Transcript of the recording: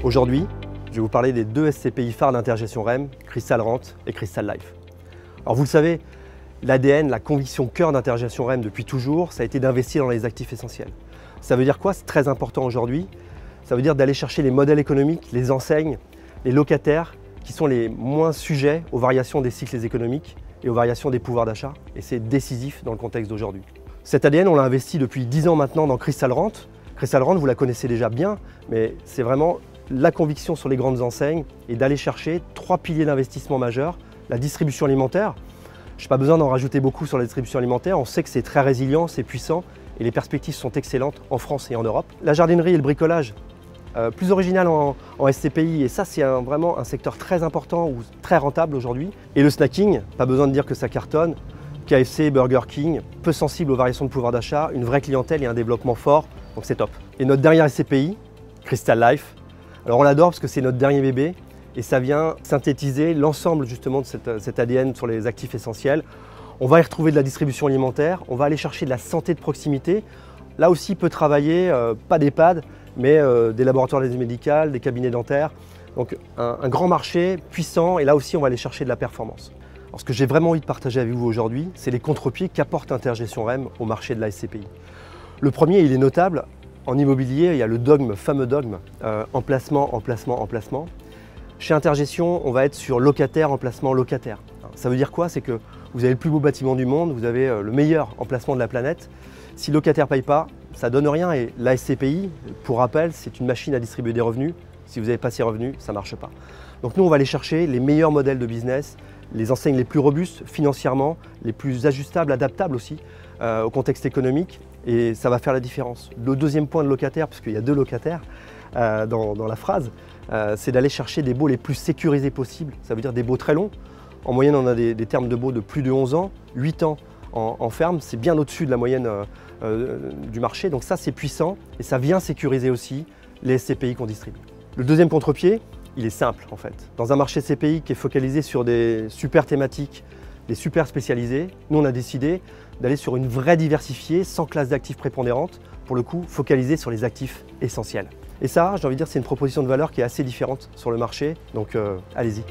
Aujourd'hui, je vais vous parler des deux SCPI phares d'intergestion REM, Crystal Rent et Crystal Life. Alors vous le savez, l'ADN, la conviction cœur d'intergestion REM depuis toujours, ça a été d'investir dans les actifs essentiels. Ça veut dire quoi? C'est très important aujourd'hui. Ça veut dire d'aller chercher les modèles économiques, les enseignes, les locataires qui sont les moins sujets aux variations des cycles économiques et aux variations des pouvoirs d'achat. Et c'est décisif dans le contexte d'aujourd'hui. Cet ADN, on l'a investi depuis 10 ans maintenant dans Crystal Rent. Crystal Rent, vous la connaissez déjà bien, mais c'est vraiment la conviction sur les grandes enseignes et d'aller chercher 3 piliers d'investissement majeurs. La distribution alimentaire. Je n'ai pas besoin d'en rajouter beaucoup sur la distribution alimentaire. On sait que c'est très résilient, c'est puissant et les perspectives sont excellentes en France et en Europe. La jardinerie et le bricolage, plus original en SCPI, et ça c'est vraiment un secteur très important ou très rentable aujourd'hui. Et le snacking, pas besoin de dire que ça cartonne. KFC, Burger King, peu sensible aux variations de pouvoir d'achat, une vraie clientèle et un développement fort, donc c'est top. Et notre dernier SCPI, Crystal Life, alors on l'adore parce que c'est notre dernier bébé et ça vient synthétiser l'ensemble justement de cet ADN sur les actifs essentiels. On va y retrouver de la distribution alimentaire, on va aller chercher de la santé de proximité. Là aussi peut travailler, pas d'EHPAD, mais des laboratoires d'aide médicale, des cabinets dentaires. Donc un grand marché puissant et là aussi on va aller chercher de la performance. Alors, ce que j'ai vraiment envie de partager avec vous aujourd'hui, c'est les contre-pieds qu'apporte Intergestion REM au marché de la SCPI. Le premier, il est notable. En immobilier, il y a le dogme, fameux dogme, emplacement, emplacement, emplacement. Chez Intergestion, on va être sur locataire, emplacement, locataire. Ça veut dire quoi? C'est que vous avez le plus beau bâtiment du monde, vous avez le meilleur emplacement de la planète. Si le locataire ne paye pas, ça ne donne rien. Et la SCPI, pour rappel, c'est une machine à distribuer des revenus. Si vous n'avez pas ces revenus, ça ne marche pas. Donc nous, on va aller chercher les meilleurs modèles de business, les enseignes les plus robustes financièrement, les plus ajustables, adaptables aussi au contexte économique, et ça va faire la différence. Le deuxième point de locataire, parce qu'il y a deux locataires dans la phrase, c'est d'aller chercher des baux les plus sécurisés possibles. Ça veut dire des baux très longs. En moyenne, on a des termes de baux de plus de 11 ans, 8 ans en ferme, c'est bien au-dessus de la moyenne du marché, donc ça c'est puissant et ça vient sécuriser aussi les SCPI qu'on distribue. Le deuxième contre-pied, il est simple en fait. Dans un marché SCPI qui est focalisé sur des super thématiques, des super spécialisés, nous on a décidé d'aller sur une vraie diversifiée, sans classe d'actifs prépondérantes, pour le coup focalisée sur les actifs essentiels. Et ça, j'ai envie de dire, c'est une proposition de valeur qui est assez différente sur le marché, donc allez-y.